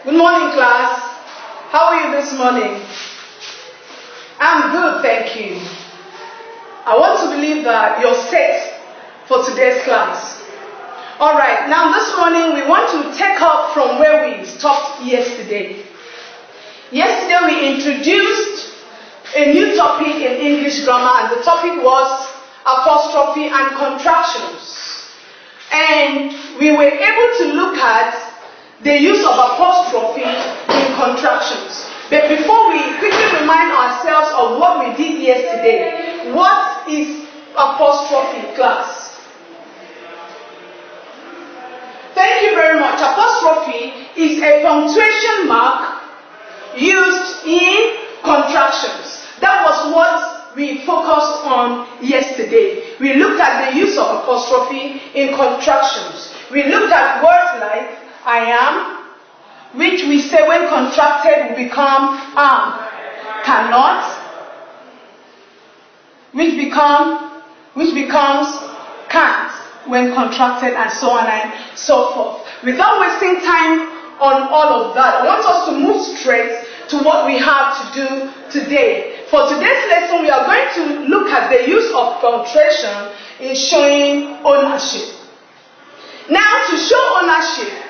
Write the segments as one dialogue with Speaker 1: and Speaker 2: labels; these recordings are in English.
Speaker 1: Good morning, class. How are you this morning? I'm good, thank you. I want to believe that you're set for today's class. Alright, now this morning we want to take up from where we stopped yesterday. Yesterday we introduced a new topic in English grammar, and the topic was apostrophe and contractions. And we were able to look at the use of apostrophe in contractions. But before we quickly remind ourselves of what we did yesterday, what is apostrophe, class? Thank you very much. Apostrophe is a punctuation mark used in contractions. That was what we focused on yesterday. We looked at the use of apostrophe in contractions. We looked at words like I am, which we say when contracted will become am. Cannot, which becomes can't when contracted, and so on and so forth. Without wasting time on all of that, I want us to move straight to what we have to do today. For today's lesson, we are going to look at the use of punctuation in showing ownership. Now, to show ownership,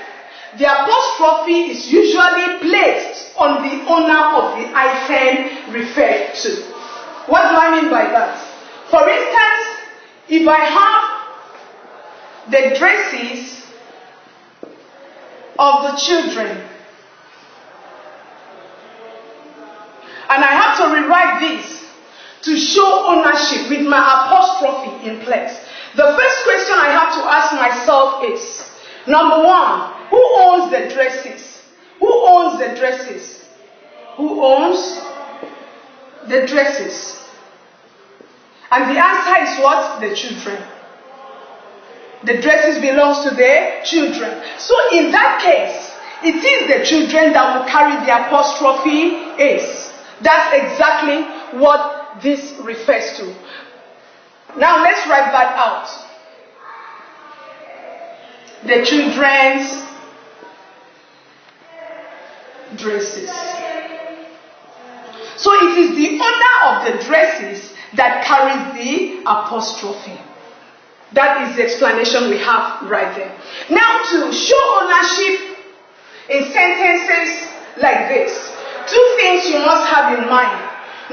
Speaker 1: the apostrophe is usually placed on the owner of the item referred to. What do I mean by that? For instance, if I have the dresses of the children, and I have to rewrite this to show ownership with my apostrophe in place, the first question I have to ask myself is, number one, who owns the dresses? Who owns the dresses? Who owns the dresses? And the answer is what? The children. The dresses belongs to the children. So in that case, it is the children that will carry the apostrophe is. That's exactly what this refers to. Now let's write that out. The children's dresses. So it is the owner of the dresses that carries the apostrophe. That is the explanation we have right there. Now, to show ownership in sentences like this, two things you must have in mind.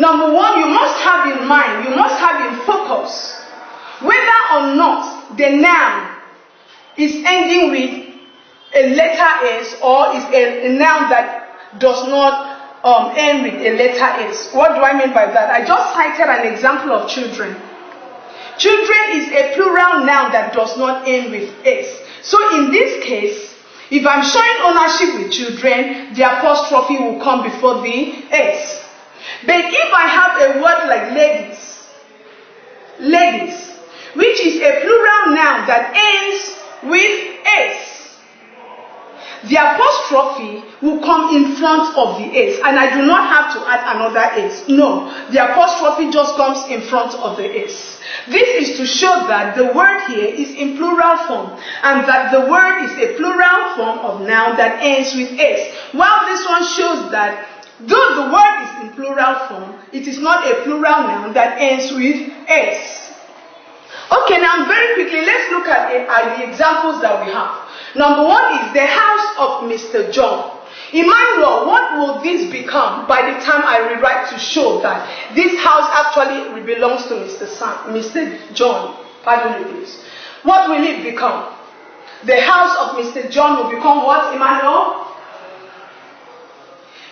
Speaker 1: Number one, you must have in mind, you must have in focus whether or not the noun is ending with a letter S or is a noun that does not end with a letter S. What do I mean by that? I just cited an example of children. Children is a plural noun that does not end with S. So in this case, if I'm showing ownership with children, the apostrophe will come before the S. But if I have a word like ladies, which is a plural noun that ends with S, the apostrophe will come in front of the S, and I do not have to add another S. No, the apostrophe just comes in front of the S. This is to show that the word here is in plural form, and that the word is a plural form of noun that ends with S. While this one shows that though the word is in plural form, it is not a plural noun that ends with S. Okay, now very quickly, let's look at the examples that we have. Number one is the house of Mr. John. Emmanuel, what will this become by the time I rewrite to show that this house actually belongs to Mr. John? Pardon me, please. What will it become? The house of Mr. John will become what, Emmanuel?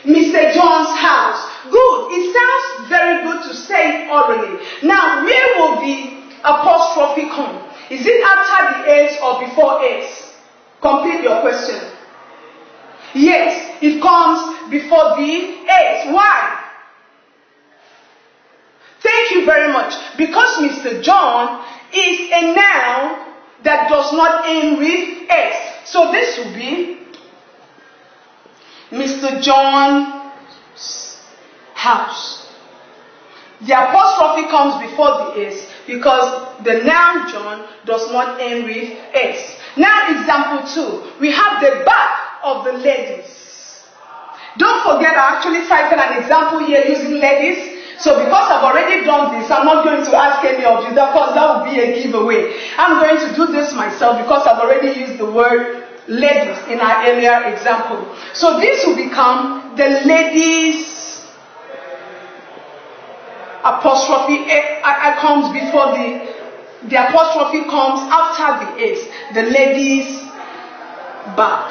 Speaker 1: Mr. John's house. Good. It sounds very good to say it orally. Now, where will the apostrophe come? Is it after the S or before S? Complete your question. Yes, it comes before the S. Why? Thank you very much. Because Mr. John is a noun that does not end with S. So this will be Mr. John's house. The apostrophe comes before the S because the noun John does not end with S. Now example 2. We have the back of the ladies. Don't forget, I actually cited an example here using ladies. So because I've already done this, I'm not going to ask any of you, because that would be a giveaway. I'm going to do this myself because I've already used the word ladies in our earlier example. So this will become the ladies apostrophe comes before the apostrophe comes after the S. The ladies back.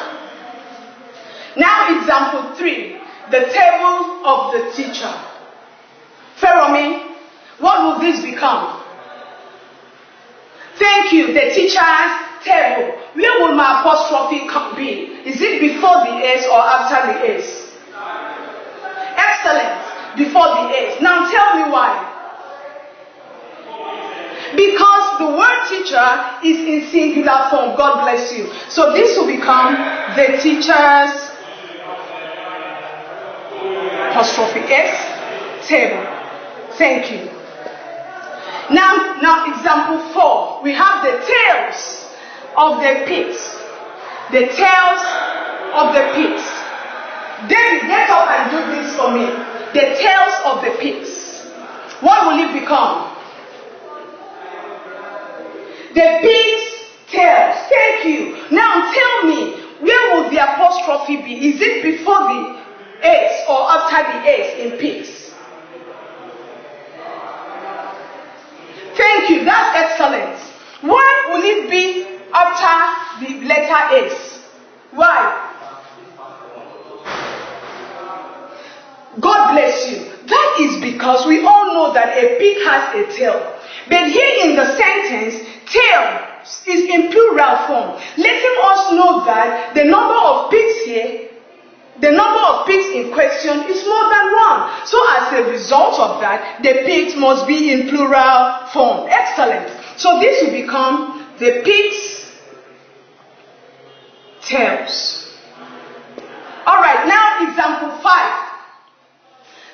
Speaker 1: Now example 3, the table of the teacher. Feromi, what will this become? Thank you, the teacher's table. Where will my apostrophe be? Is it before the S or after the S? Excellent, before the S. Now tell me why. Because the word teacher is in singular form. God bless you. So this will become the teacher's apostrophe S table. Thank you. Now example 4. We have the tails of the pigs. The tails of the pigs. David, get up and do this for me. The tails of the pigs. What will it become? The pig's tails. Thank you. Now tell me, where will the apostrophe be? Is it before the S or after the S in pigs? Thank you. That's excellent. Why will it be after the letter S? Why? God bless you. That is because we all know that a pig has a tail. But here in the sentence, tail is in plural form, letting us know that the number of pigs here, the number of pigs in question is more than one. So as a result of that, the pigs must be in plural form. Excellent. So this will become the pig's tails. Alright, now example 5.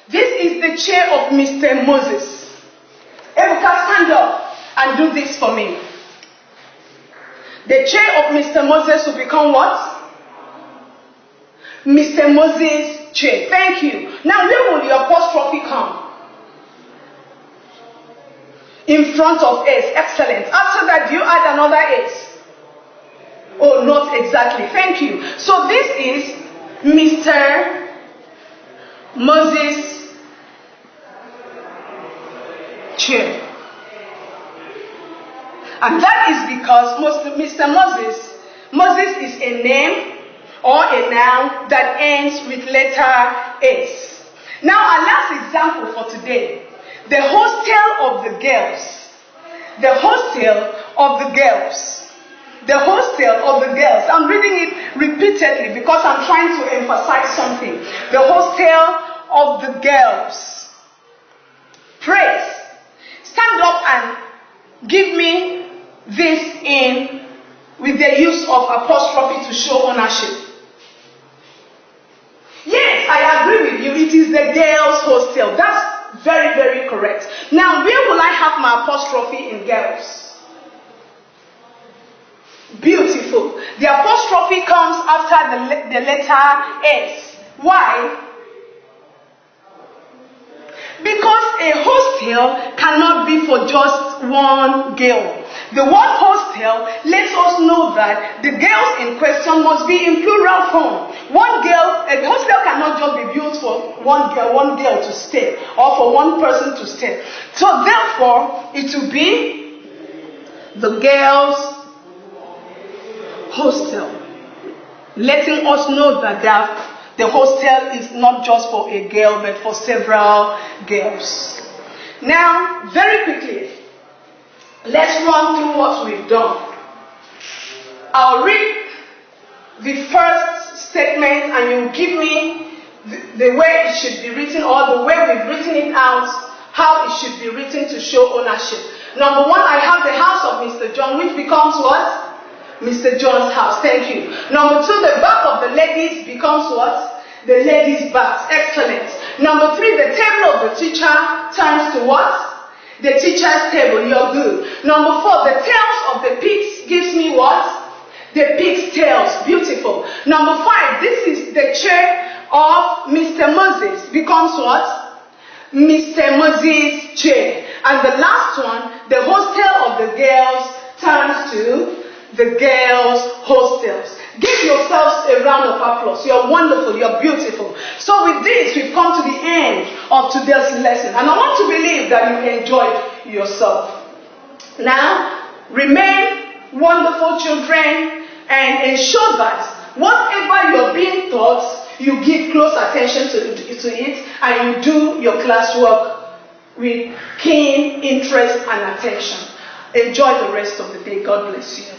Speaker 1: This is the chair of Mr. Moses. Ebuka, stand up and do this for me. The chair of Mr. Moses will become what? Mr. Moses' chair. Thank you. Now where will your apostrophe come? In front of S. Excellent. After that, you add another S. Oh, not exactly. Thank you. So this is Mr. Moses' chair. And that is because Mr. Moses is a name or a noun that ends with letter S. Now our last example for today. The hostel of the girls. The hostel of the girls. The hostel of the girls. I'm reading it repeatedly because I'm trying to emphasize something. The hostel of the girls. Praise. Stand up and give me this in with the use of apostrophe to show ownership. Yes, I agree with you. It is the girls' hostel. That's very, very correct. Now, where will I have my apostrophe in girls? Beautiful. The apostrophe comes after the letter S. Why? Because a hostel cannot be for just one girl. The word hostel lets us know that the girls in question must be in plural form. One girl, a hostel cannot just be built for one girl to stay, or for one person to stay. So therefore, it will be the girls' hostel, letting us know that the hostel is not just for a girl, but for several girls. Now, very quickly, let's run through what we've done. I'll read the first statement and you give me the way it should be written, or the way we've written it out, how it should be written to show ownership. Number 1, I have the house of Mr. John, which becomes what? Mr. John's house. Thank you. Number 2, the back of the ladies becomes what? The ladies' back. Excellent. Number 3, the table of the teacher turns to what? The teacher's table. You're good. Number 4, the tails of the pigs gives me what? The pig's tails. Beautiful. Number 5, this is the chair of Mr. Moses becomes what? Mr. Moses' chair. And the last one, the hostel of the girls, turns to the girls' hostels. Give yourselves a round of applause. You're wonderful. You're beautiful. So with this, we've come to the end of today's lesson. And I want to believe that you enjoyed yourself. Now, remain wonderful children and ensure that whatever you're being taught, you give close attention to it and you do your classwork with keen interest and attention. Enjoy the rest of the day. God bless you.